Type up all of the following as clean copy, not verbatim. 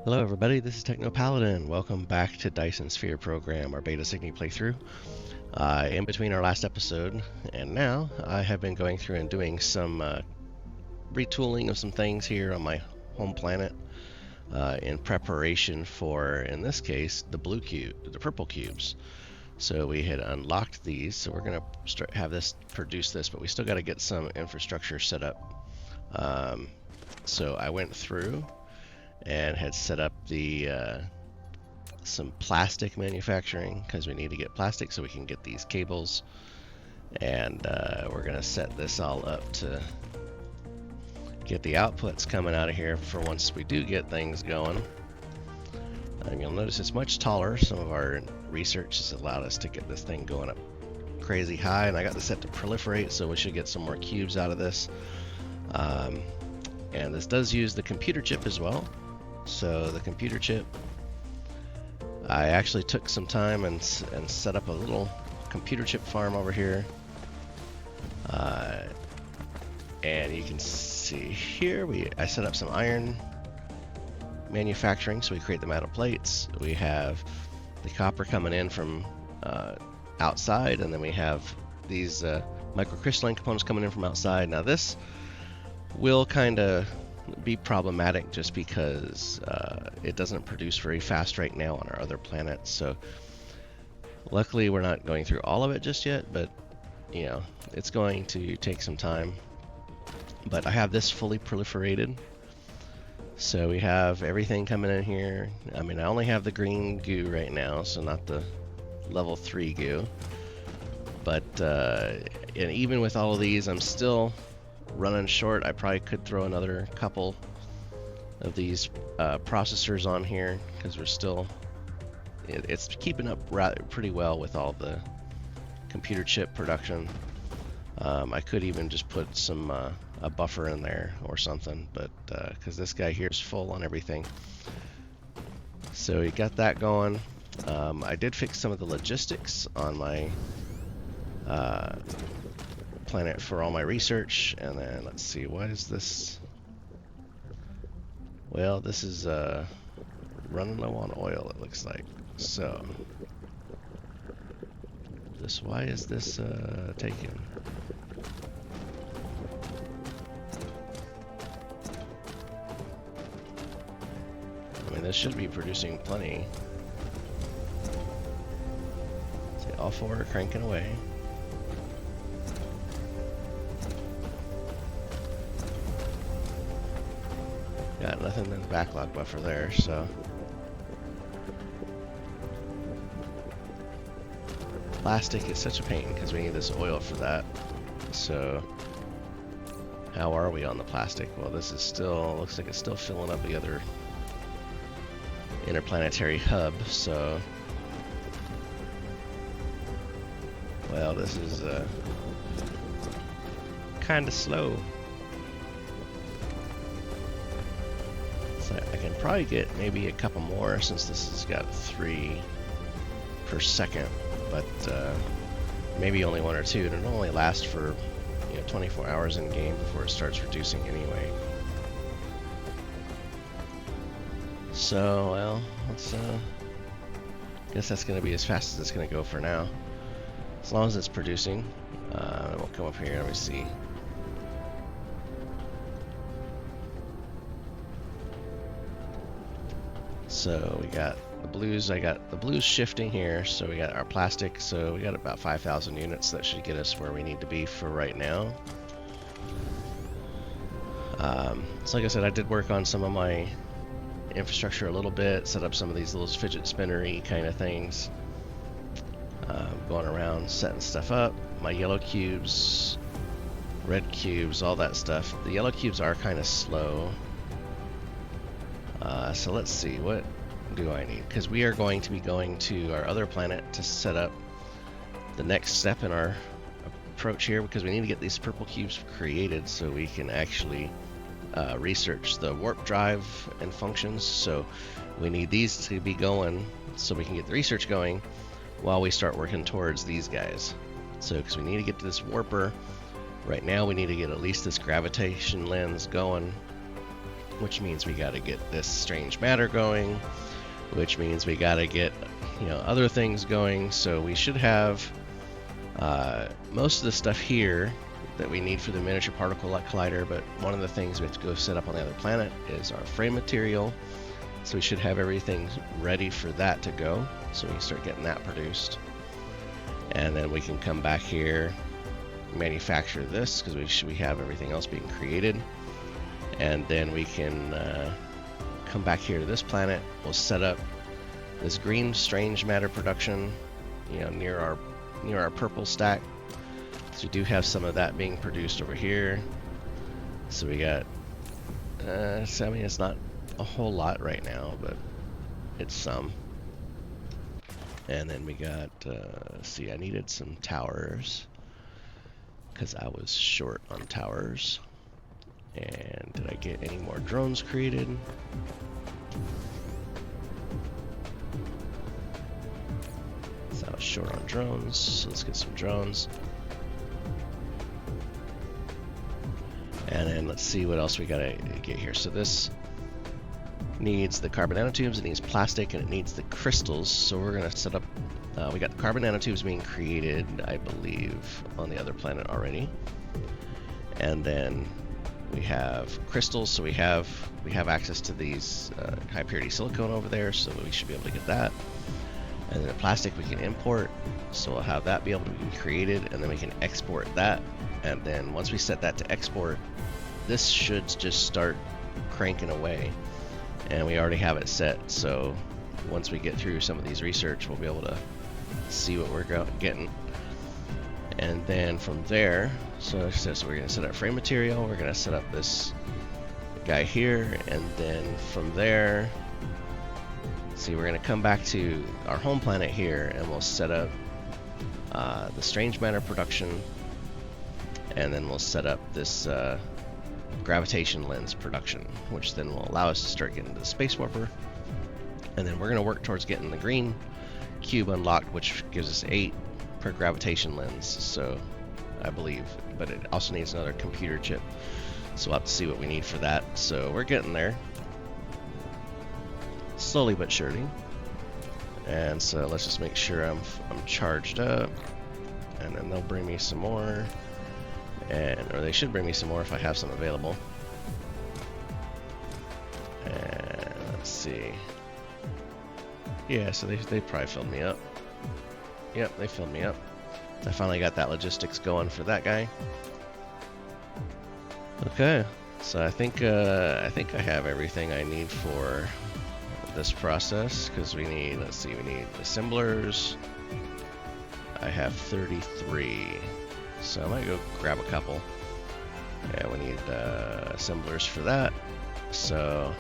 Hello everybody, this is Techno Paladin. Welcome back to Dyson Sphere Program, our beta Cygni playthrough. In between our last episode and now, I have been going through and doing some retooling of some things here on my home planet in preparation for, in this case, the purple cubes. So we had unlocked these, so we're going to have this produce this, but we still got to get some infrastructure set up. So I went through and had set up the some plastic manufacturing because we need to get plastic so we can get these cables, and we're gonna set this all up to get the outputs coming out of here for once we do get things going. And you'll notice it's much taller. Some of our research has allowed us to get this thing going up crazy high, and I got this set to proliferate, so we should get some more cubes out of this. And this does use the computer chip as well. So the computer chip, I actually took some time and set up a little computer chip farm over here. And you can see here, I set up some iron manufacturing, so we create the metal plates. We have the copper coming in from outside, and then we have these microcrystalline components coming in from outside. Now this will kind of be problematic just because it doesn't produce very fast right now on our other planets. So luckily we're not going through all of it just yet, but you know, it's going to take some time. But I have this fully proliferated, so we have everything coming in here. I mean, I only have the green goo right now, so not the level 3 goo, but and even with all of these, I'm still running short. I probably could throw another couple of these processors on here because we're still, it's keeping up pretty well with all the computer chip production. I could even just put some a buffer in there or something, but because this guy here is full on everything. So we got that going. I did fix some of the logistics on my planet for all my research, and then let's see, what is this? Well, this is running low on oil, it looks like. So why is this taken? I mean, this should be producing plenty. See, all four are cranking away. Got nothing in the backlog buffer there, so. Plastic is such a pain because we need this oil for that. So, how are we on the plastic? Well, this is still, looks like it's still filling up the other interplanetary hub, so. Well, this is kind of slow. I can probably get maybe a couple more since this has got 3 per second, but maybe only 1 or 2, and it'll only last for 24 hours in game before it starts reducing anyway. So, well, let's guess that's going to be as fast as it's going to go for now, as long as it's producing. We'll come up here, let me see. So we got the blues, I got the blues shifting here, so we got our plastic, so we got about 5,000 units. That should get us where we need to be for right now. So like I said, I did work on some of my infrastructure a little bit, set up some of these little fidget spinnery kind of things, going around setting stuff up. My yellow cubes, red cubes, all that stuff. The yellow cubes are kind of slow. So let's see, what do I need? Because we are going to be going to our other planet to set up the next step in our approach here, because we need to get these purple cubes created so we can actually research the warp drive and functions. So we need these to be going so we can get the research going while we start working towards these guys. So because we need to get to this warper right now, we need to get at least this gravitation lens going which means we got to get this strange matter going, which means we got to get, you know, other things going. So we should have most of the stuff here that we need for the miniature particle collider, but one of the things we have to go set up on the other planet is our frame material. So we should have everything ready for that to go, so we can start getting that produced. And then we can come back here, manufacture this, because we have everything else being created. And then we can come back here to this planet. We'll set up this green strange matter production, you know, near our purple stack. So we do have some of that being produced over here. So we got, so I mean, it's not a whole lot right now, but it's some. And then we got, see, I needed some towers because I was short on towers. And did I get any more drones created? So I was short on drones, so let's get some drones. And then let's see what else we gotta get here. So this needs the carbon nanotubes, it needs plastic, and it needs the crystals. So we're gonna set up, we got the carbon nanotubes being created, I believe, on the other planet already. And then we have crystals, so we have access to these high purity silicone over there, so we should be able to get that. And then the plastic we can import, so we'll have that be able to be created, and then we can export that. And then once we set that to export, this should just start cranking away. And we already have it set, so once we get through some of these research, we'll be able to see what we're getting. And then from there, so we're going to set up frame material, we're going to set up this guy here, and then from there, see, we're going to come back to our home planet here, and we'll set up the strange matter production, and then we'll set up this gravitation lens production, which then will allow us to start getting to the space warper. And then we're going to work towards getting the green cube unlocked, which gives us 8 per gravitation lens, so I believe, but it also needs another computer chip, so we'll have to see what we need for that. So we're getting there, slowly but surely. And so let's just make sure I'm charged up, and then they'll bring me some more, or they should bring me some more if I have some available. And let's see, yeah, so they probably filled me up. Yep, they filled me up. I finally got that logistics going for that guy. Okay, so I think I have everything I need for this process, because we need, let's see, we need assemblers. I have 33, so I might go grab a couple. Yeah, we need assemblers for that. So,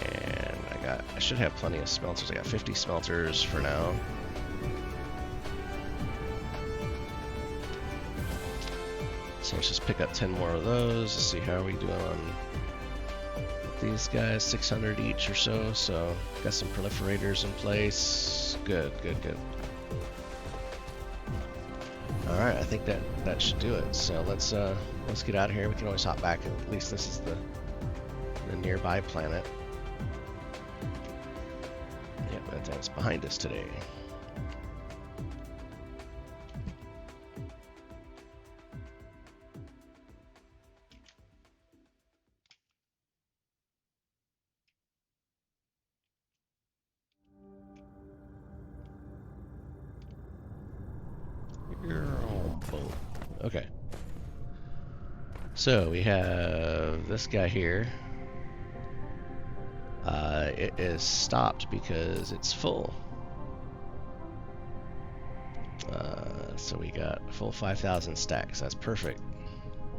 and I should have plenty of smelters. I got 50 smelters for now. So let's just pick up 10 more of those. Let's see, how are we doing on these guys? 600 each or so. So got some proliferators in place. Good, good, good. All right, I think that should do it. So let's get out of here. We can always hop back. At least this is the nearby planet. Yep, that's behind us today. Okay. So we have this guy here. It is stopped because it's full. So we got a full 5,000 stacks. That's perfect.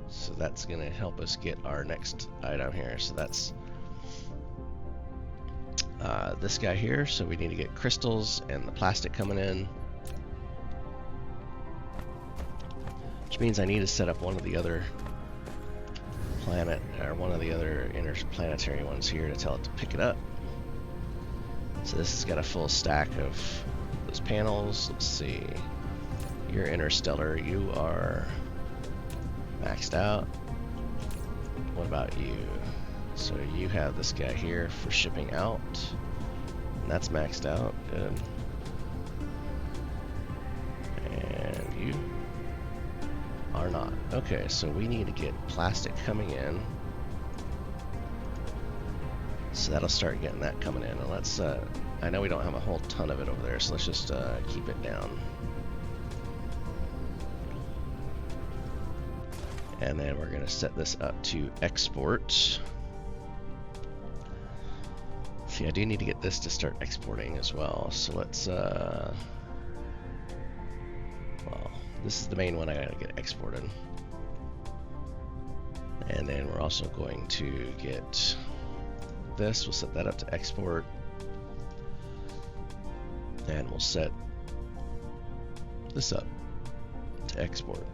So that's going to help us get our next item here. So that's this guy here. So we need to get crystals and the plastic coming in. Which means I need to set up one of the other planet, or one of the other interplanetary ones here to tell it to pick it up. So this has got a full stack of those panels. Let's see. You're interstellar. You are maxed out. what about you? So you have this guy here for shipping out, and that's maxed out. Good. And you are not. Okay, so we need to get plastic coming in. So that'll start getting that coming in. And let's, I know we don't have a whole ton of it over there, so let's just keep it down. And then we're going to set this up to export. See, I do need to get this to start exporting as well. So let's, well, this is the main one I gotta get exported. And then we're also going to get this, we'll set that up to export. And we'll set this up to export.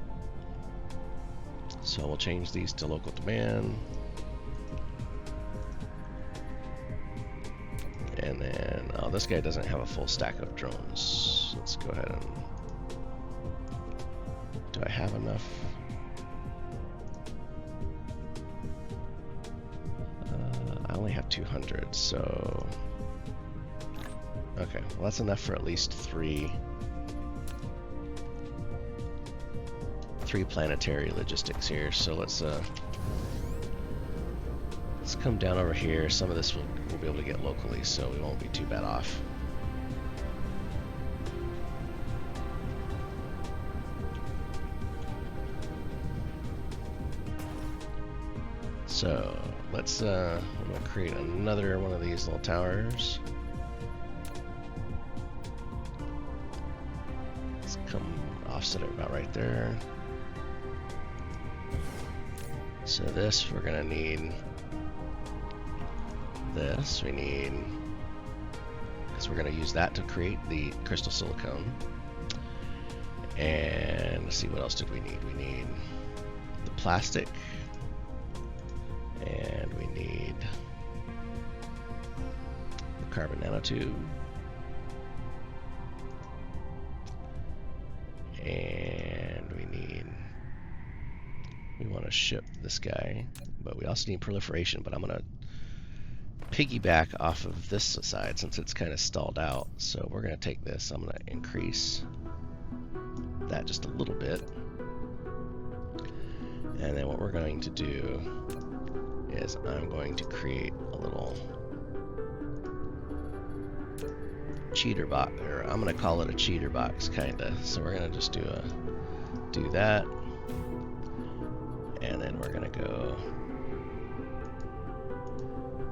So we'll change these to local demand. And then, oh, this guy doesn't have a full stack of drones. Let's go ahead and, do I have enough? I only have 200, so, okay, well that's enough for at least three planetary logistics here. So let's come down over here. Some of this we'll be able to get locally, so we won't be too bad off. So let's I'm gonna create another one of these little towers. Let's come offset it about right there. So this, we're gonna need this. We need, because we're gonna use that to create the crystal silicone. And let's see, what else did we need? We need the plastic, and we need the carbon nanotube, and we want to ship this guy, but we also need proliferation. But I'm gonna piggyback off of this side since it's kind of stalled out. So we're gonna take this, I'm gonna increase that just a little bit, and then what we're going to do is I'm going to create a little cheater box, or I'm gonna call it a cheater box kinda. So we're gonna just do that, and then we're gonna go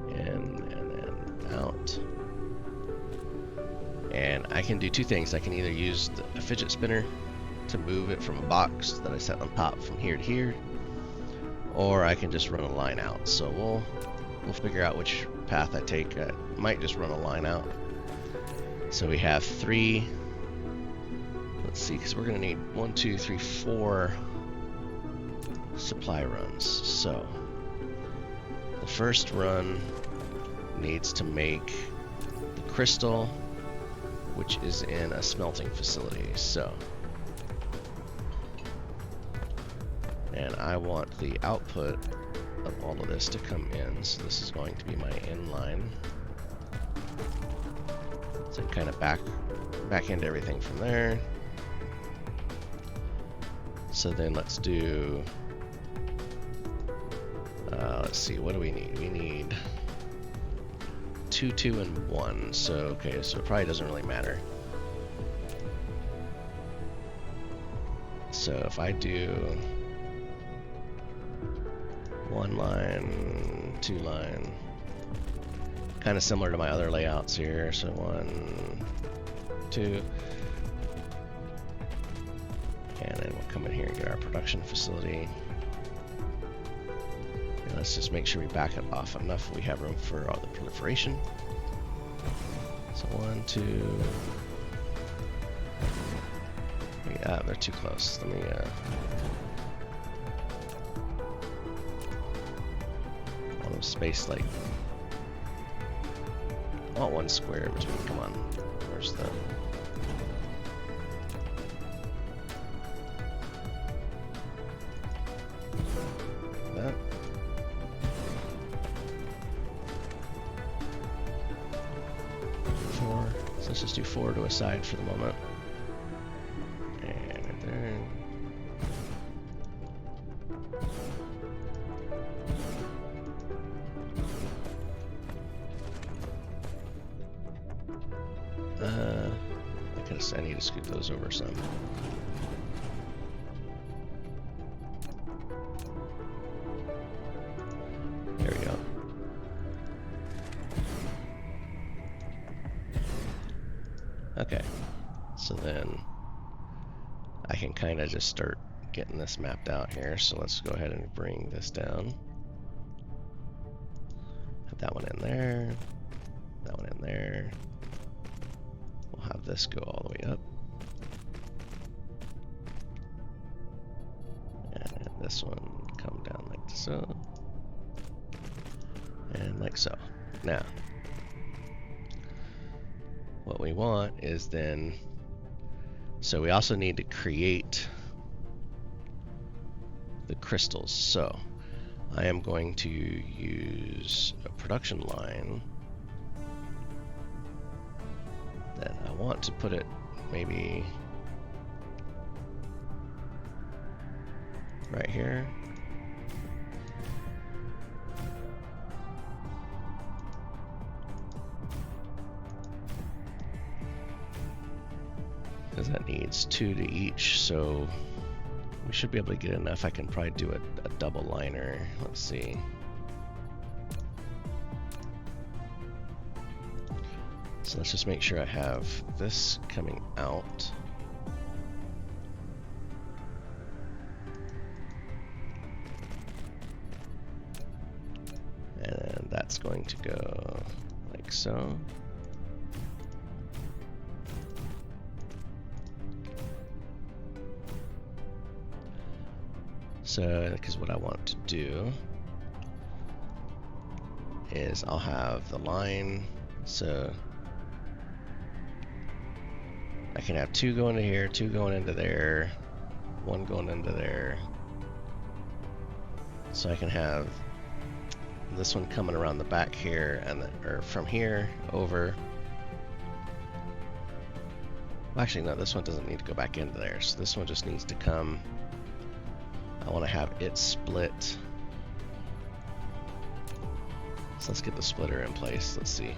in and then out. And I can do two things. I can either use a fidget spinner to move it from a box that I set on top from here to here, or I can just run a line out. So we'll figure out which path I take. I might just run a line out. So we have three, let's see, because we're gonna need 1, 2, 3, 4 supply runs. So the first run needs to make the crystal, which is in a smelting facility. So, and I want the output of all of this to come in. So this is going to be my inline. So kind of back into everything from there. So then let's do, let's see, what do we need? We need 2, 2, and 1. So, okay, so it probably doesn't really matter. So if I do 1 line, 2 line, kind of similar to my other layouts here. So 1, 2, and then we'll come in here and get our production facility. And let's just make sure we back it off enough. We have room for all the proliferation. So 1, 2. Yeah, they're too close. Let me I want them spaced like, I want 1 square in between. Come on, where's the? That. let's just do 4 to a side for the moment. And right there. I need to scoot those over some. There we go. Okay, so then I can kind of just start getting this mapped out here. So let's go ahead and bring this down. Have that one in there, that one in there. We'll have this go all the way up. And this one come down like so. And like so. Now, what we want is then, so we also need to create the crystals. So I am going to use a production line that I want to put it maybe right here. Because that needs 2 to each, so we should be able to get enough. I can probably do a double liner. Let's see. So let's just make sure I have this coming out. And that's going to go like so. So, because what I want to do is I'll have the line, so I can have 2 going to here, 2 going into there, 1 going into there. So I can have this one coming around the back here, and or from here over. Well, actually, no, this one doesn't need to go back into there. So this one just needs to come. I want to have it split. So let's get the splitter in place. Let's see.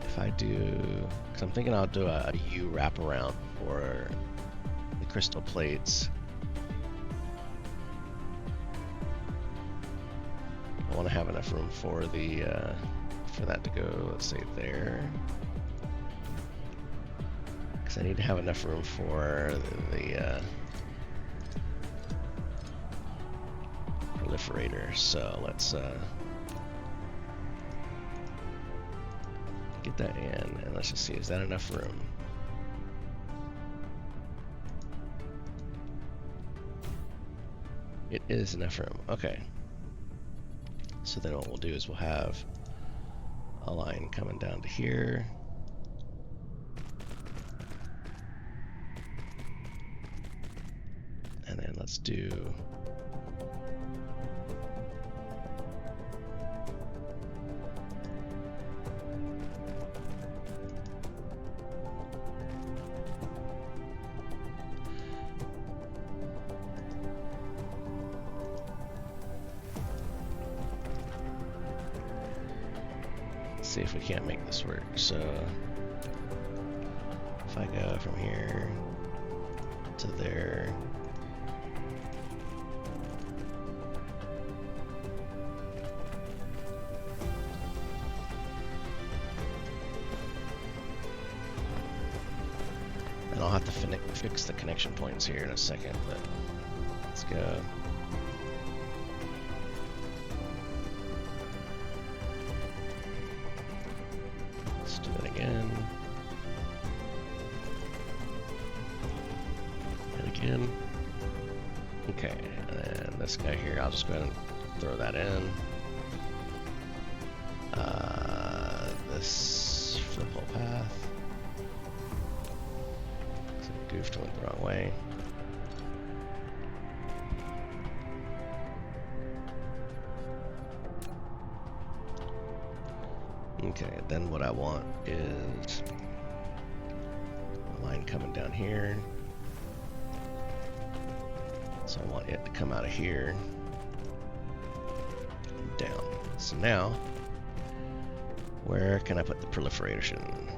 If I do, because I'm thinking I'll do a U wraparound for the crystal plates. I want to have enough room for the for that to go, let's say there. I need to have enough room for the proliferator. So let's get that in, and let's just see, is that enough room? It is enough room. Okay. So then what we'll do is we'll have a line coming down to here. And then let's do see if we can't make this work. So if I go from here to there, and I'll have to fix the connection points here in a second, but let's go. Let's do that again. And again. Okay, and then this guy here, I'll just go ahead and throw that in. This flip whole path. Goofed, went the wrong way. then what I want is a line coming down here. So I want it to come out of here and down. So now, where can I put the proliferation?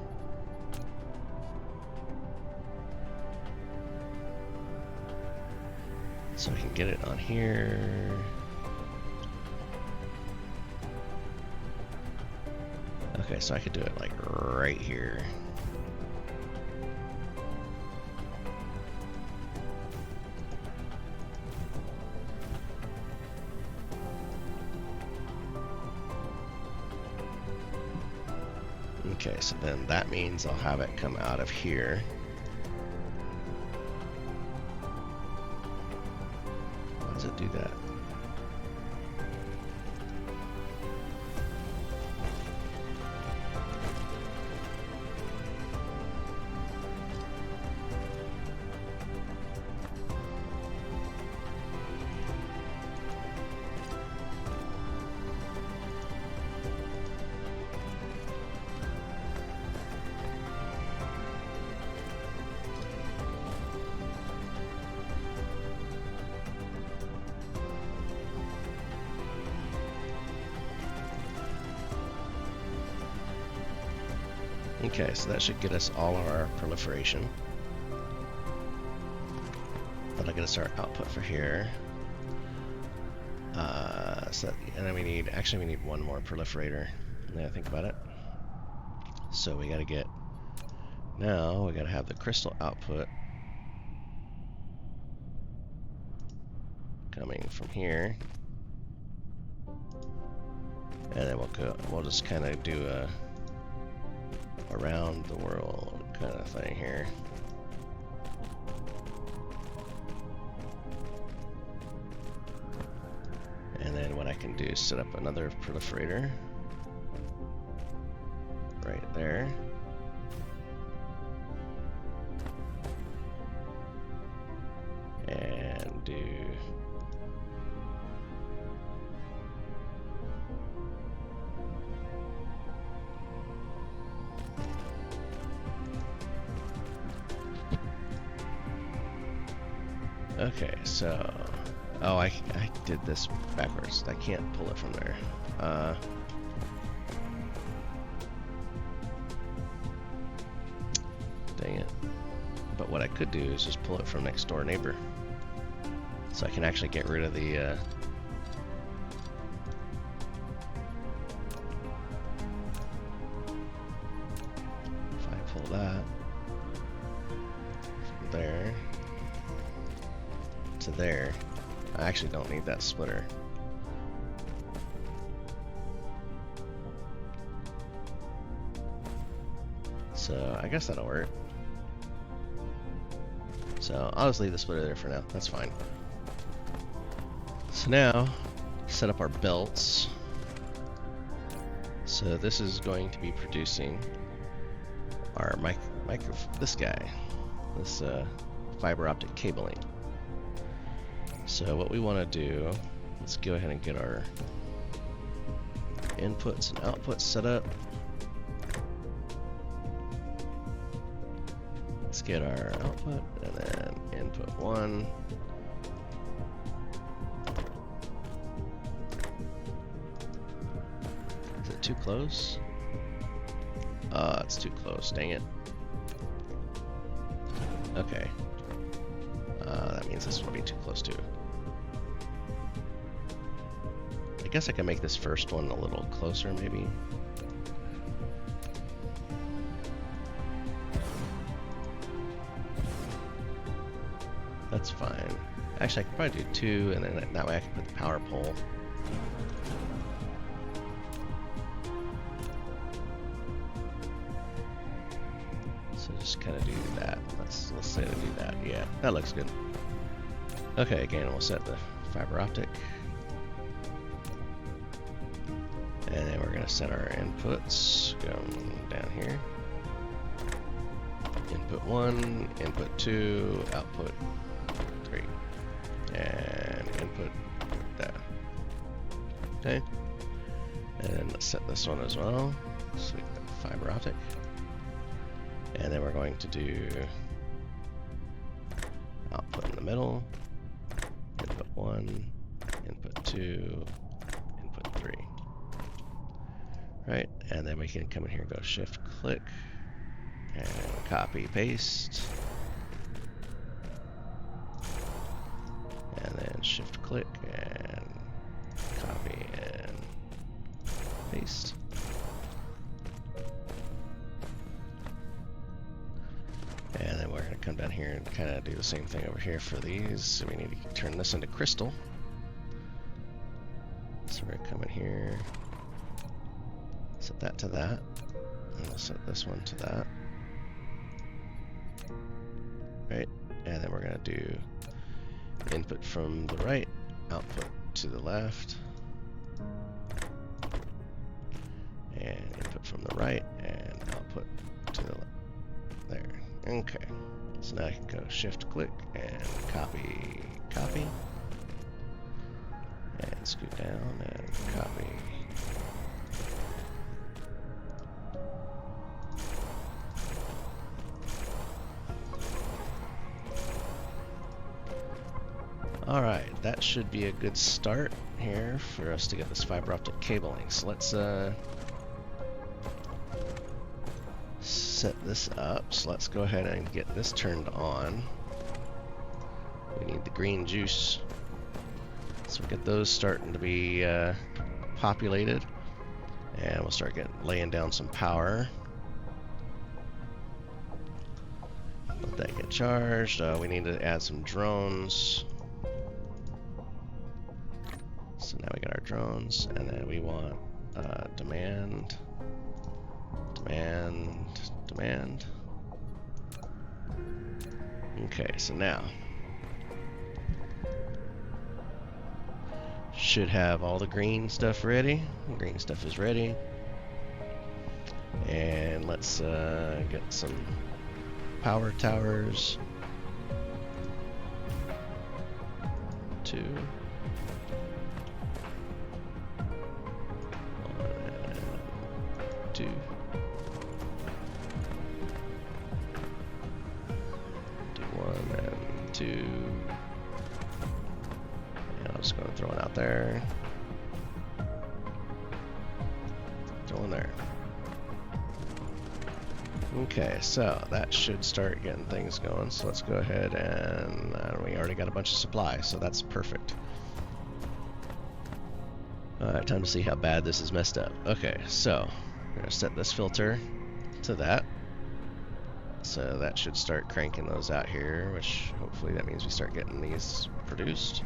So I can get it on here. Okay, so I could do it like right here. Okay, so then that means I'll have it come out of here. Why does it do that? Okay, so that should get us all of our proliferation. Then I get us our output for here. And then we need one more proliferator. Now I think about it. So we gotta get, now we gotta have the crystal output coming from here. And then we'll just kind of do a around the world kind of thing here. And then what I can do is set up another proliferator right there. And do okay, so oh, I did this backwards. I can't pull it from there. Dang it. But what I could do is just pull it from next door neighbor. So I can actually get rid of the if I pull that from there to there, I actually don't need that splitter. So I guess that'll work. So I'll just leave the splitter there for now. That's fine. So now, set up our belts. So this is going to be producing our this guy, this fiber optic cabling. So what we want to do, let's go ahead and get our inputs and outputs set up. Let's get our output and then input 1. Is it too close? It's too close, dang it. Okay. That means this will be too close too. I guess I can make this first one a little closer maybe. That's fine. Actually, I could probably do 2, and then that way I can put the power pole. So just kind of do that. Let's say to do that. Yeah, that looks good. Okay, again, we'll set the fiber optic. And then we're going to set our inputs going down here. Input 1, input 2, output 3. And input that. Okay. And then let's set this one as well. So we got fiber optic. And then we're going to do output in the middle, input 1, input 2, input 3. Right, and then we can come in here and go shift click and copy paste. And then shift click and copy and paste. And then we're going to come down here and kind of do the same thing over here for these. So we need to turn this into crystal. So we're going to come in here, set that to that, and we'll set this one to that. Right, and then we're going to do input from the right, output to the left, and input from the right, and output to the left. There. Okay. So now I can go shift click and copy, copy, and scoot down and copy. Alright, that should be a good start here for us to get this fiber optic cabling. So let's set this up. So let's go ahead and get this turned on. We need the green juice. So we'll get those starting to be populated. And we'll start laying down some power. Let that get charged. We need to add some drones. So now we got our drones, and then we want demand, demand, demand. Okay, so now should have all the green stuff ready. The green stuff is ready. And let's get some power towers. 2. 1 and 2. Do 1 and 2. And I'm just going to throw it out there. Throw in there. Okay, so that should start getting things going. So let's go ahead and we already got a bunch of supply, so that's perfect. Alright, time to see how bad this is messed up. Okay, so we're going to set this filter to that. So that should start cranking those out here, which hopefully that means we start getting these produced.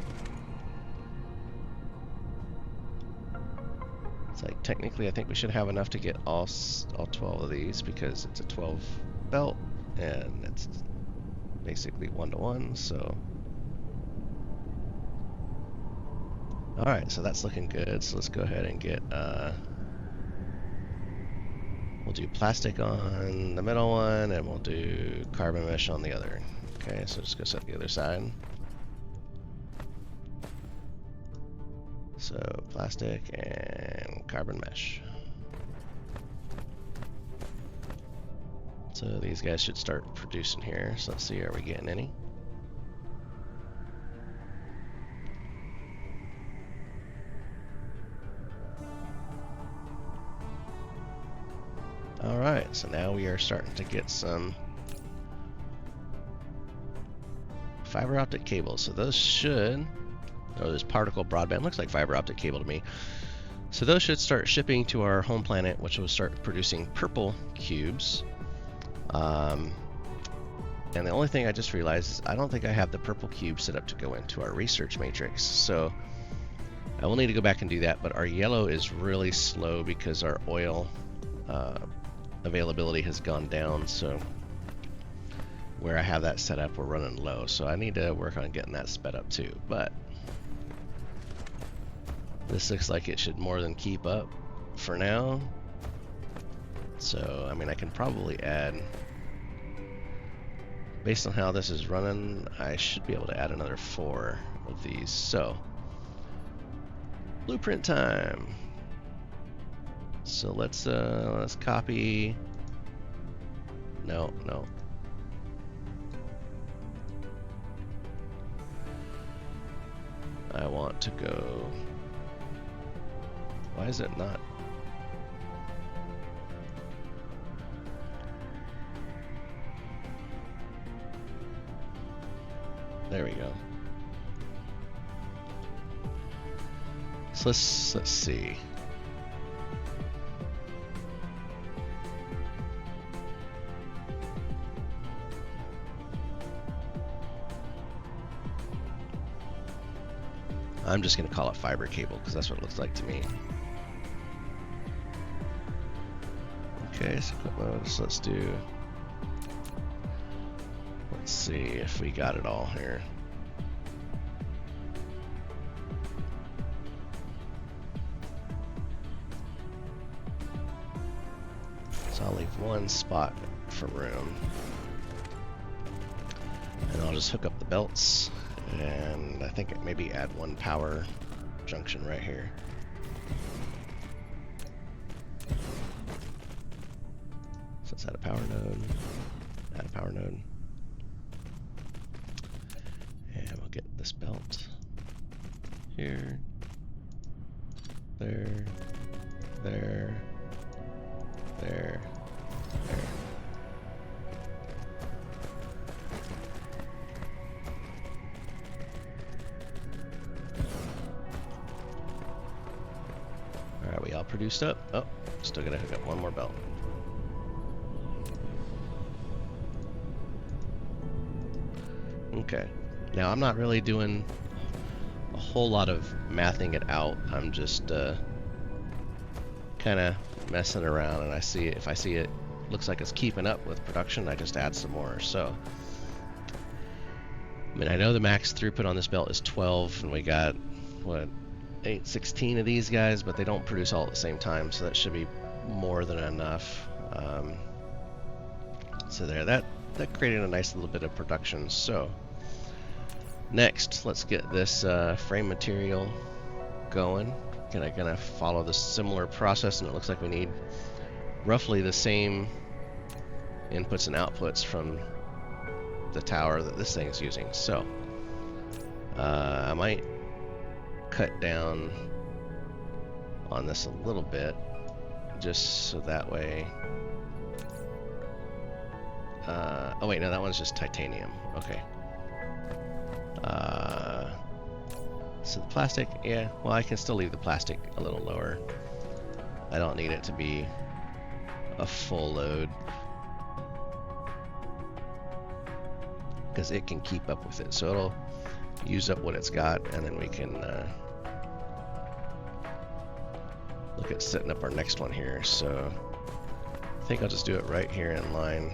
It's like technically I think we should have enough to get all 12 of these because it's a 12 belt and it's basically 1-to-1, so alright, so that's looking good. So let's go ahead and get we'll do plastic on the middle one and we'll do carbon mesh on the other. Okay, so just go set the other side. So plastic and carbon mesh. So these guys should start producing here. So let's see, are we getting any? Alright, so now we are starting to get some fiber optic cables. So those should, oh, this particle broadband looks like fiber optic cable to me. So those should start shipping to our home planet, which will start producing purple cubes. And the only thing I just realized is I don't think I have the purple cube set up to go into our research matrix. So I will need to go back and do that, but our yellow is really slow because our oil availability has gone down. So where I have that set up, we're running low. So I need to work on getting that sped up too. But this looks like it should more than keep up for now. So, I mean, I can probably add, based on how this is running, I should be able to add another 4 of these. So, blueprint time. So let's copy. No. I want to go. Why is it not? There we go. So let's see. I'm just going to call it fiber cable because that's what it looks like to me. Okay, so let's do. Let's see if we got it all here. So I'll leave one spot for room. And I'll just hook up the belts. And I think maybe add one power junction right here. So let's add a power node. Add a power node. And we'll get this belt here. There. There. There. There. Alright, we all produced up. Oh, still gotta hook up one more belt. Okay. Now I'm not really doing a whole lot of mathing it out. I'm just kind of messing around, and if I see it looks like it's keeping up with production, I just add some more. So I mean, I know the max throughput on this belt is 12, and we got what, 16 of these guys, but they don't produce all at the same time, so that should be more than enough. So there, that created a nice little bit of production. So next, let's get this frame material going. Gonna follow the similar process, and it looks like we need roughly the same inputs and outputs from the tower that this thing is using. So I might cut down on this a little bit, just so that way. Oh wait, no, that one's just titanium. Okay. So the plastic, yeah, well, I can still leave the plastic a little lower. I don't need it to be a full load, because it can keep up with it. So it'll use up what it's got, and then we can look at setting up our next one here. So I think I'll just do it right here in line.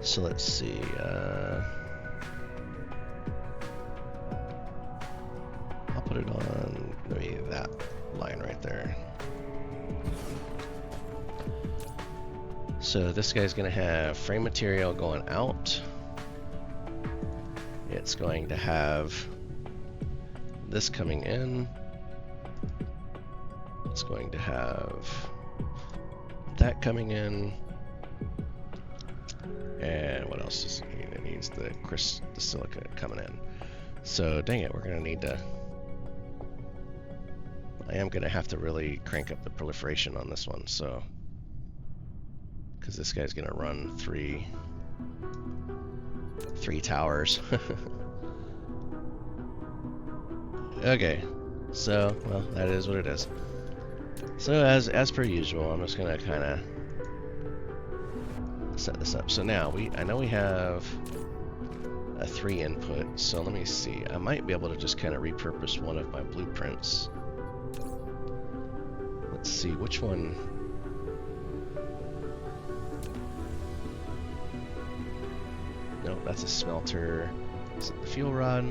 So let's see. I'll put it on maybe that line right there. So this guy's going to have frame material going out. It's going to have this coming in. It's going to have that coming in. And what else does it need? It needs the silica coming in. So dang it, we're going to need to... I am going to have to really crank up the proliferation on this one, so... because this guy's going to run three towers. Okay, so, well, that is what it is. So as per usual, I'm just going to kind of set this up. So now I know we have a 3 input, so let me see. I might be able to just kind of repurpose one of my blueprints. Let's see which one. No, that's a smelter. Is it the fuel rod?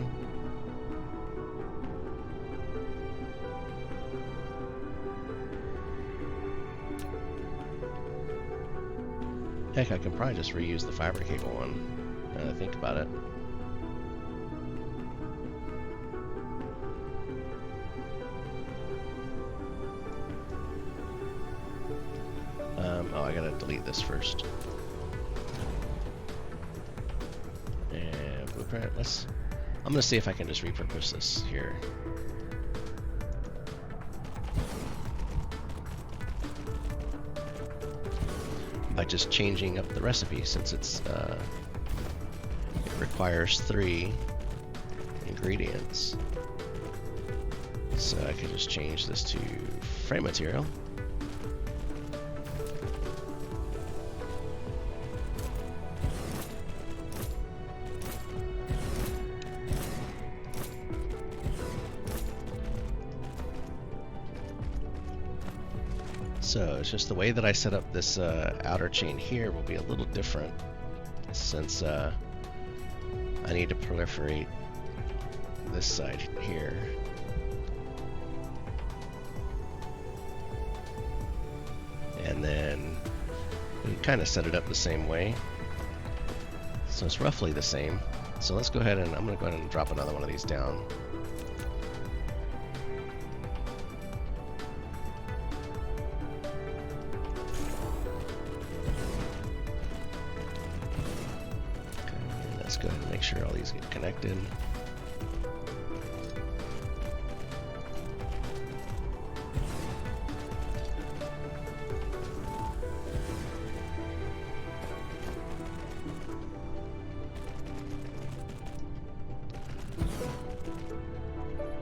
Heck, I can probably just reuse the fiber cable one, now that I think about it. I gotta delete this first. And blueprint, I'm gonna see if I can just repurpose this here. By just changing up the recipe, since it requires 3 ingredients. So I could just change this to frame material. So it's just the way that I set up this outer chain here will be a little different, since I need to proliferate this side here. And then we can kind of set it up the same way. So it's roughly the same. So let's go ahead and I'm going to go ahead and drop another one of these down. Let's go ahead and make sure all these get connected.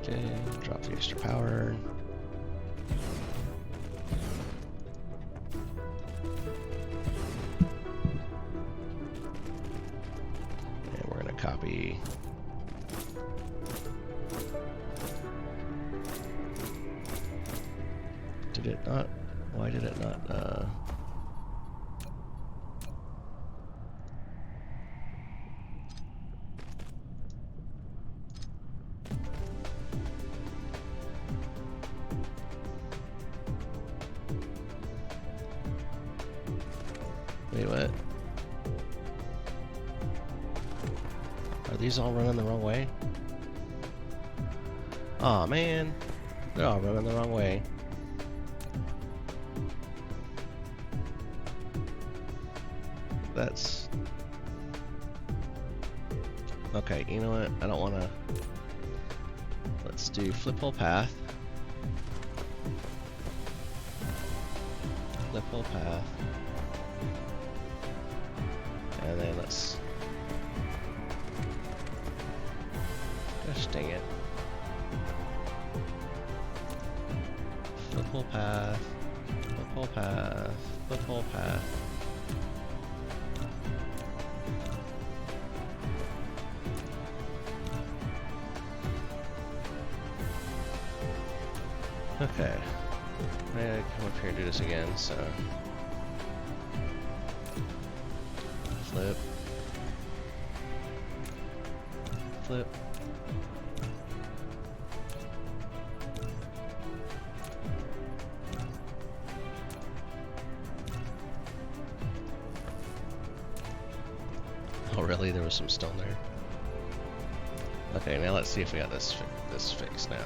Okay, drop the extra power. Copy. Did it not? Why did it not? Wait, what? Are these all running the wrong way? Aw, man. They're all running the wrong way. That's... Okay, you know what? I don't want to... Let's do flip whole path. Flip whole path. And then let's... Gosh dang it. Flip whole path. Flip whole path. Flip whole path. Okay. I'm gonna come up here and do this again, so... Flip. Flip. Oh really? There was some stone there? Okay, now let's see if we got this fixed now.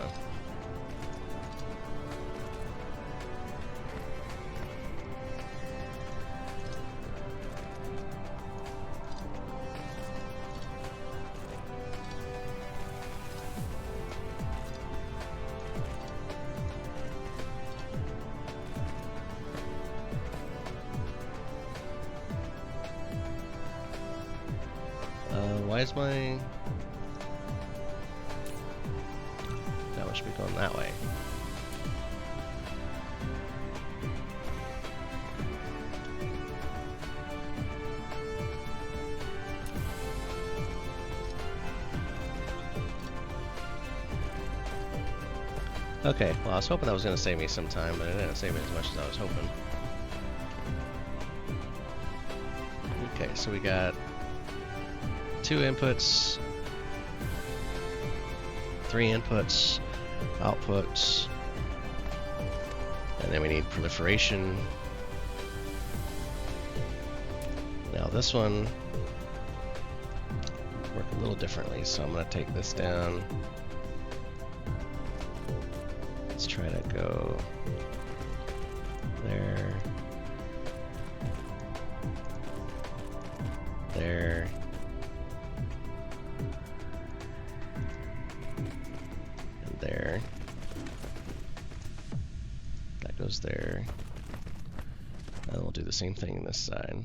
Why is my... That one should be going that way. Okay, well I was hoping that was going to save me some time, but it didn't save me as much as I was hoping. Okay, so we got 2 inputs, 3 inputs, outputs, and then we need proliferation. Now this one work a little differently, so I'm going to take this down. Let's try to go there. there. And there. That goes there. And we'll do the same thing on this side.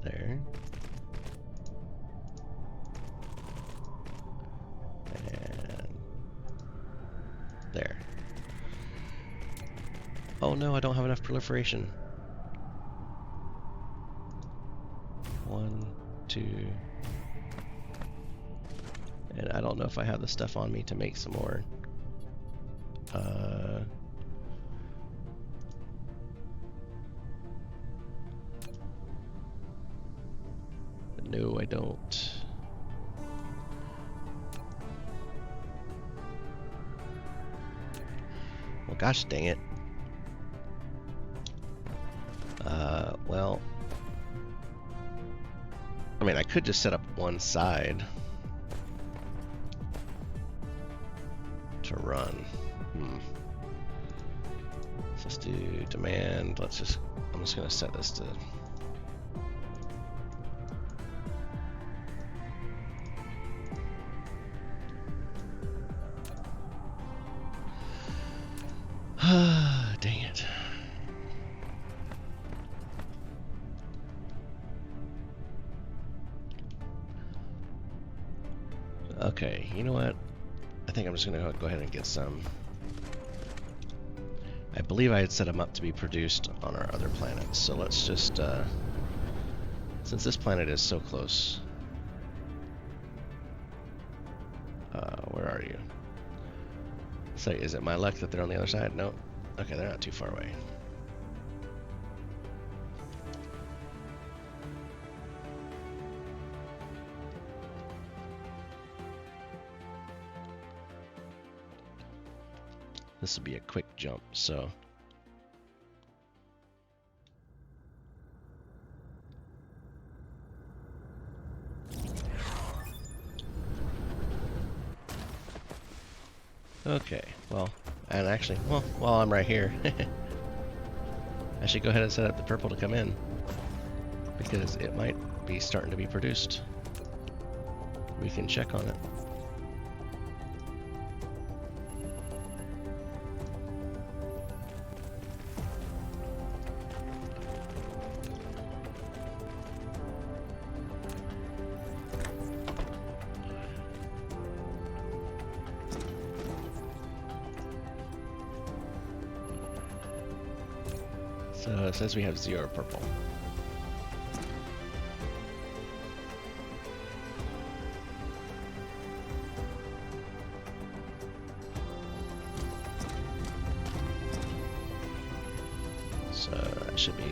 There. And there. Oh no, I don't have enough proliferation. 1, 2. And I don't know if I have the stuff on me to make some more. No, I don't. Well, gosh dang it. Well, I mean, I could just set up one side to run. So let's do demand. I'm just gonna set this to dang it. Okay, you know what? I think I'm just gonna go ahead and get some. I believe I had set them up to be produced on our other planets, so let's just, since this planet is so close, where are you? Say, is it my luck that they're on the other side? No. Okay, they're not too far away. This will be a quick jump, so. Okay, well, and actually, well, while I'm right here, I should go ahead and set up the purple to come in, because it might be starting to be produced. We can check on it. So it says we have 0 purple. So that should be,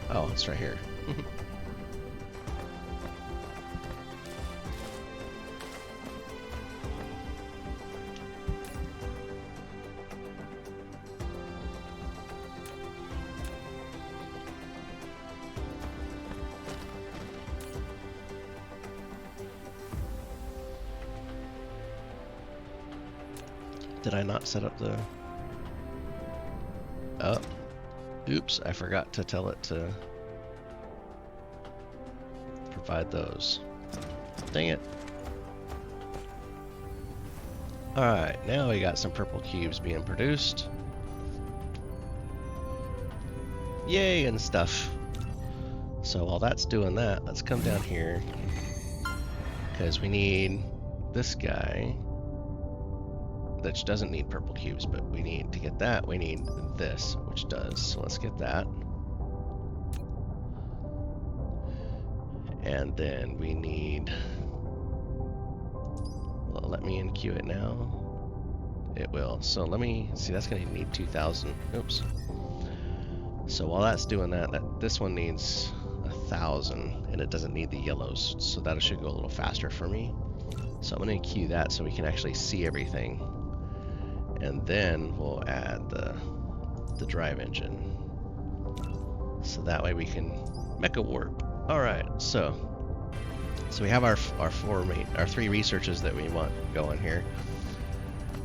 oh, it's right here. Did I not set up the... Oh. Oops, I forgot to tell it to provide those. Dang it. Alright, now we got some purple cubes being produced. Yay and stuff. So while that's doing that, let's come down here. Because we need this guy. That doesn't need purple cubes, but we need to get that, we need this, which does. So let's get that. And then we need, well, let me enqueue it now. It will. So let me see, that's going to need 2,000. Oops. So while that's doing that, this one needs 1,000, and it doesn't need the yellows. So that should go a little faster for me. So I'm going to enqueue that so we can actually see everything. And then we'll add the drive engine. So that way we can mecha warp. Alright, so we have our 3 researches that we want going here.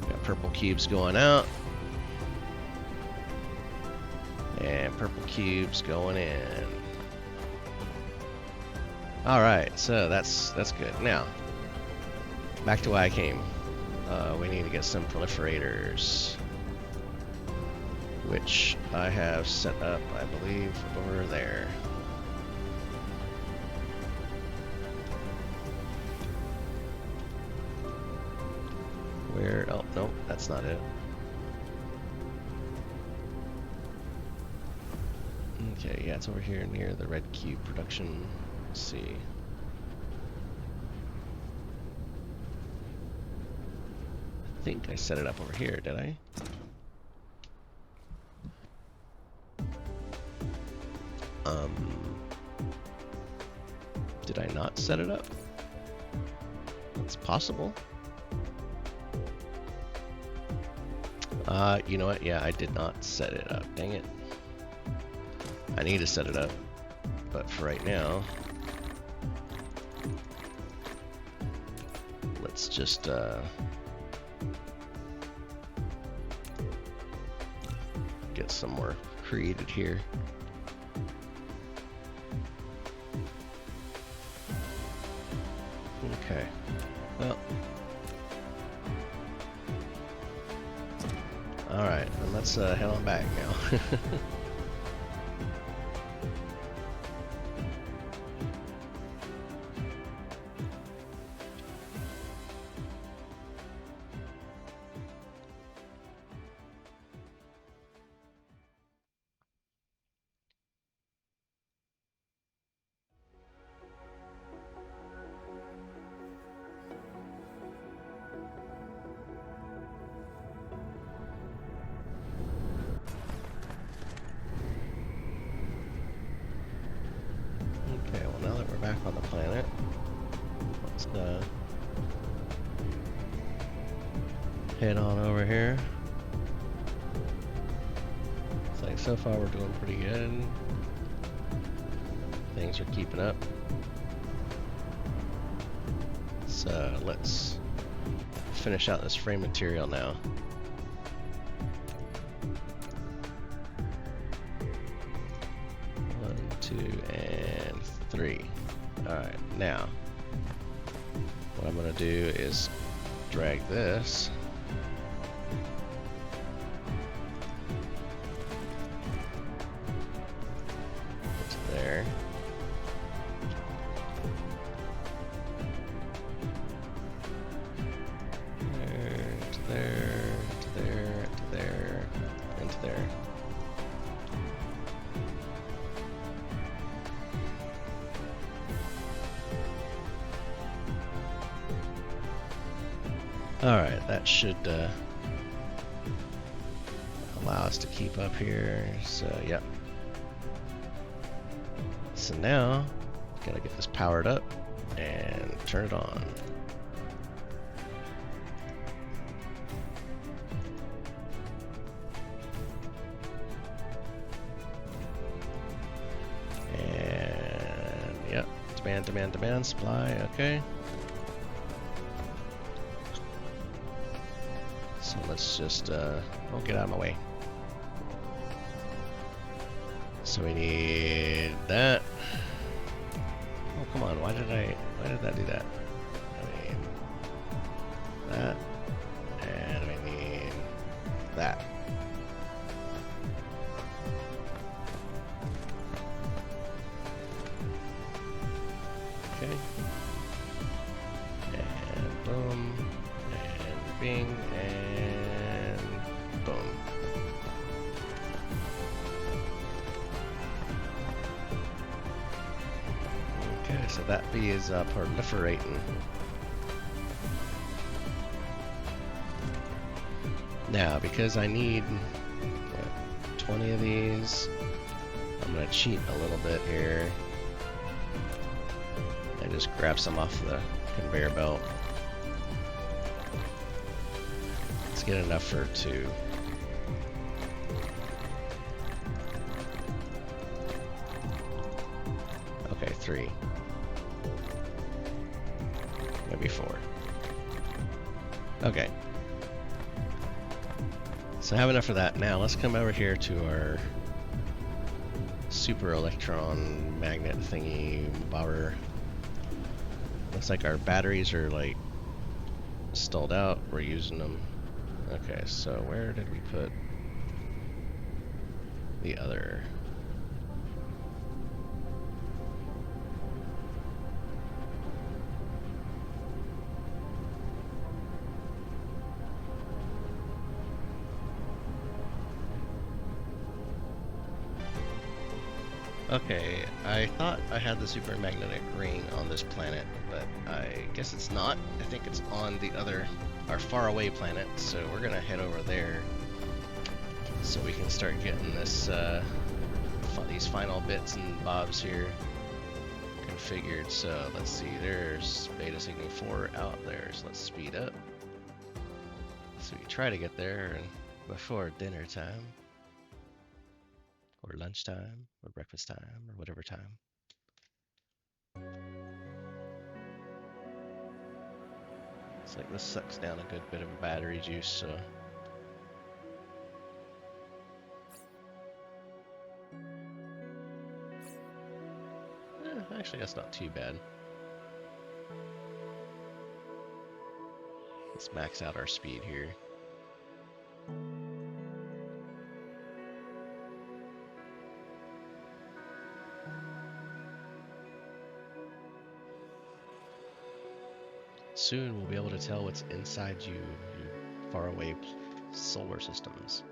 We got purple cubes going out. And purple cubes going in. Alright, so that's good. Now, back to why I came. We need to get some proliferators, which I have set up, I believe, over there. Where? Oh, no, that's not it. Okay, yeah, it's over here near the red cube production. Let's see. I think I set it up over here, did I? Did I not set it up? It's possible. You know what? Yeah, I did not set it up. Dang it. I need to set it up, but for right now, let's just get some more created here. Okay. Well. Alright, and let's head on back now. Okay, well now that we're back on the planet, let's head on over here. It's like so far we're doing pretty good. Things are keeping up. So let's finish out this frame material now. One, two, and three. Alright, now what I'm going to do is drag this to there. There, to there, to there, to there, and to there. Alright, that should allow us to keep up here. So, yep. So now, gotta get this powered up and turn it on. And, yep, demand, supply, okay. So let's just, oh, get out of my way. So we need that. Oh, come on, why did that do that? I mean, that, and we need that. Okay. And boom, and bing, and boom. Okay, so that bee is proliferating. Now, because I need 20 of these, I'm going to cheat a little bit here and just grab some off the conveyor belt. Let's get enough for 2. Okay, 3. Maybe 4. Okay. So I have enough for that. Now let's come over here to our super electron magnet thingy bobber. Looks like our batteries are like stalled out. We're using them. Okay, so where did we put the other? Okay, I thought I had the super magnetic ring on this planet, but I guess it's not. I think it's on the other, our far away planet, so we're gonna head over there so we can start getting this, these final bits and bobs here configured. So let's see, there's Beta Cygni 4 out there, so let's speed up. So we try to get there before dinner time. Or lunchtime, or breakfast time, or whatever time. It's like this sucks down a good bit of battery juice, so. Actually, that's not too bad. Let's max out our speed here. Soon we'll be able to tell what's inside you faraway solar systems.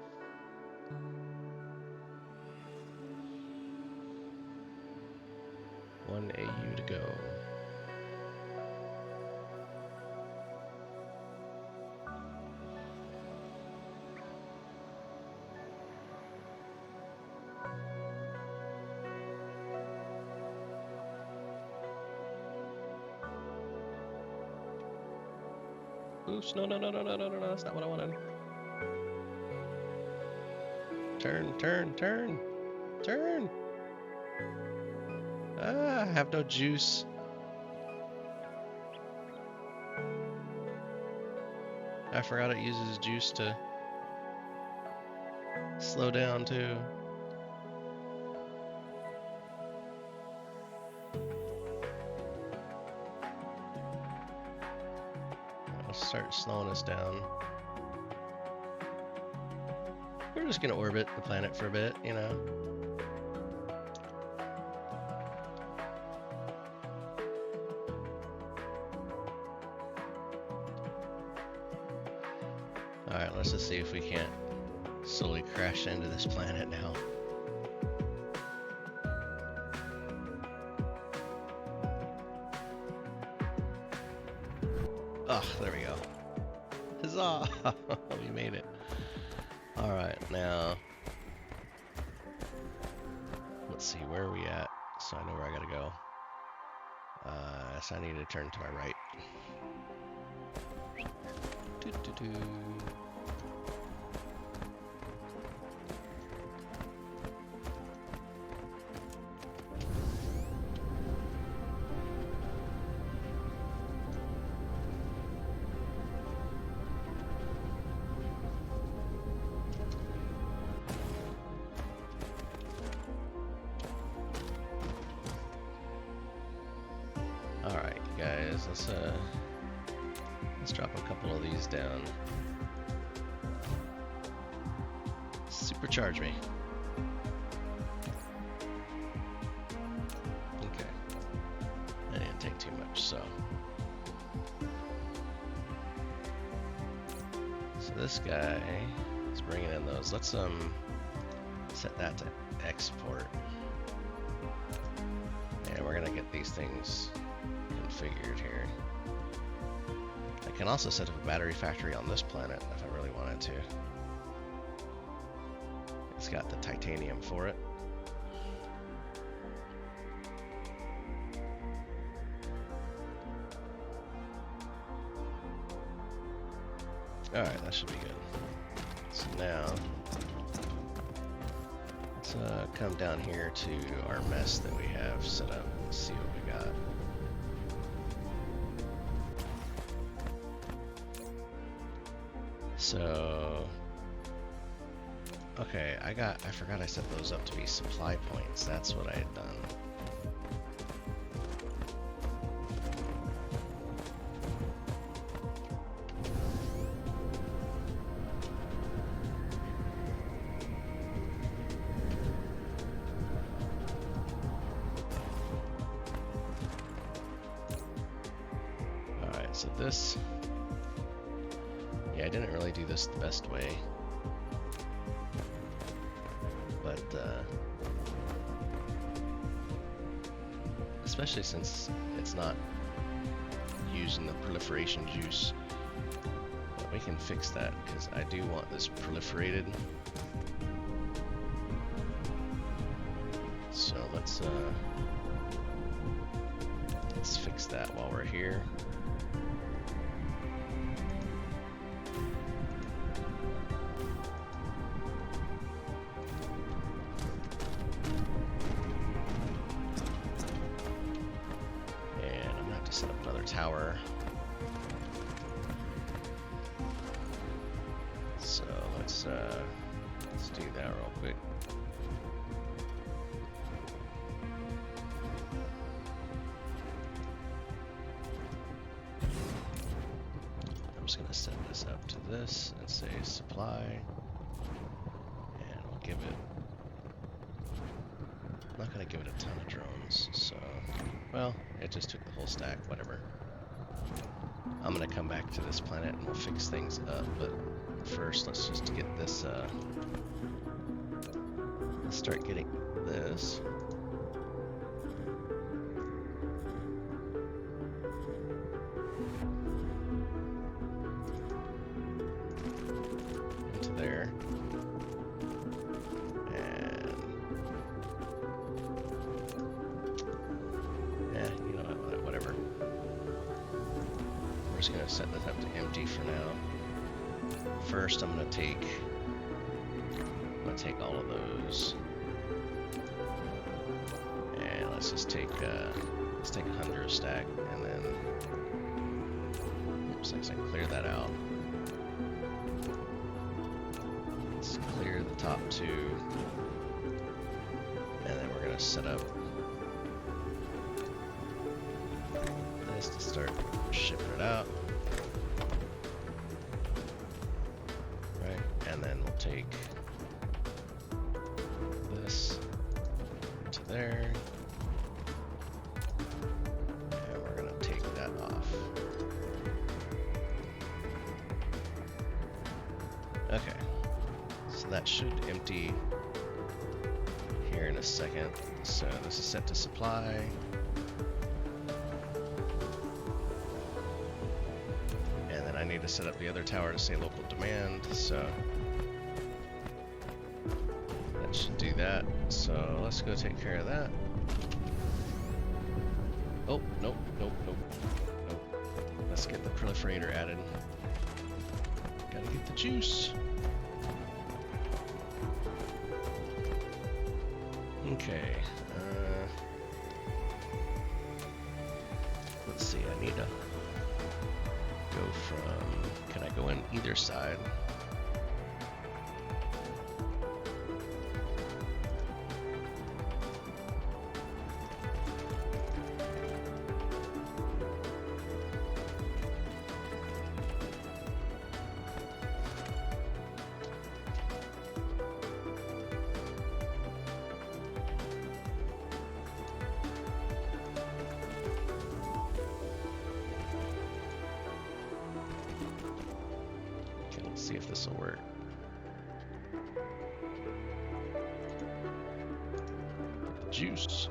One AU to go. Oops, no, that's not what I wanted. Turn. Ah, I have no juice. I forgot it uses juice to slow down too. Start slowing us down. We're just gonna orbit the planet for a bit, you know. Alright, let's just see if we can't slowly crash into this planet now. Oh, there we go. Huzzah! We made it. Alright, now let's see, where are we at? So I know where I gotta go. So I need to turn to my right. Alright, guys, let's drop a couple of these down. Supercharge me. Okay. I didn't take too much, so. So this guy is bringing in those. Let's set that to export. And we're gonna get these things configured here. I can also set up a battery factory on this planet if I really wanted to. It's got the titanium for it. Alright, that should be good. So now, let's come down here to our mess that we have set up and see what we got. So Okay, I forgot I set those up to be supply points. That's what I had done. Alright, so this... Yeah, I didn't really do this the best way. But, especially since it's not using the proliferation juice. But we can fix that, because I do want this proliferated. So let's fix that while we're here. Set up another tower. So let's do that real quick. I'm just gonna set this up to this and say supply, and we'll give it. I'm not gonna give it a ton of drones, so well, it just took the whole stack, whatever. I'm gonna come back to this planet and we'll fix things up, but first let's just get this, let's start getting this. Into there. Just gonna set this up to empty for now. First, I'm gonna take all of those, and let's just take a hunger stack, and then oops, let's clear that out. Let's clear the top two, and then we're gonna set up this to start shipping it out. Right, and then we'll take this to there, and we're gonna take that off. Okay, so that should empty here in a second. So this is set to supply. I need to set up the other tower to say local demand, so that should do that. So let's go take care of that. Oh, nope. Let's get the proliferator added. Gotta get the juice. Okay. Let's see, I need to go from, can I go in either side? See if this will work. Juice.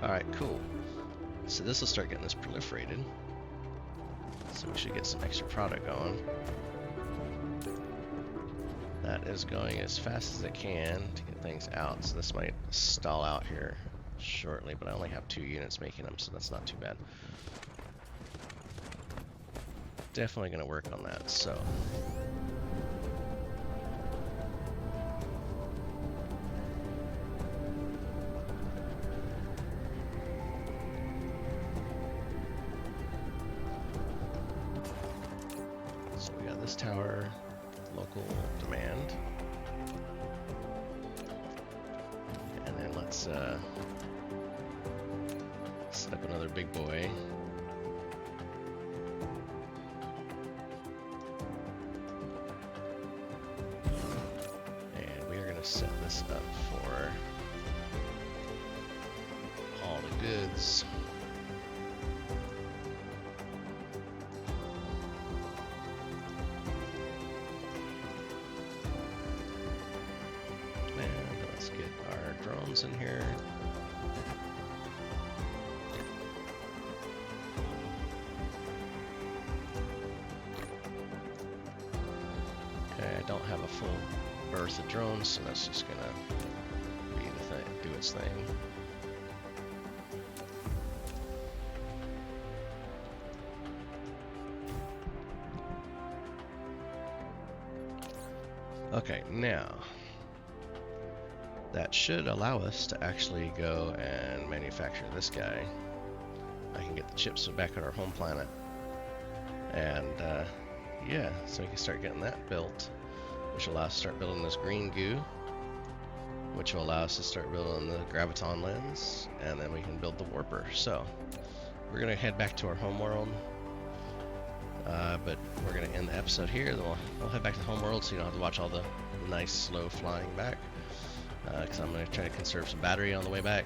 Alright, cool. So this will start getting this proliferated. So we should get some extra product going. That is going as fast as it can to get things out. So this might stall out here shortly, but I only have 2 units making them, so that's not too bad. Definitely going to work on that, so. this tower, local demand. And then let's set up another big boy. And we are going to set this up for all the goods. Drones in here. Okay, I don't have a full berth of drones, so that's just gonna be the thing, do its thing. Okay, now that should allow us to actually go and manufacture this guy. I can get the chips back at our home planet. And yeah, so we can start getting that built, which will allow us to start building this green goo, which will allow us to start building the graviton lens, and then we can build the warper. So we're going to head back to our home world, but we're going to end the episode here. Then we'll head back to the home world so you don't have to watch all the nice slow flying back. Because I'm going to try to conserve some battery on the way back.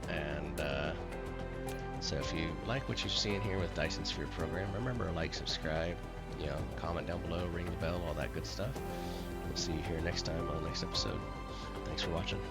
And so if you like what you're seeing here with Dyson Sphere Program, remember to like, subscribe, comment down below, ring the bell, all that good stuff. We'll see you here next time on the next episode. Thanks for watching.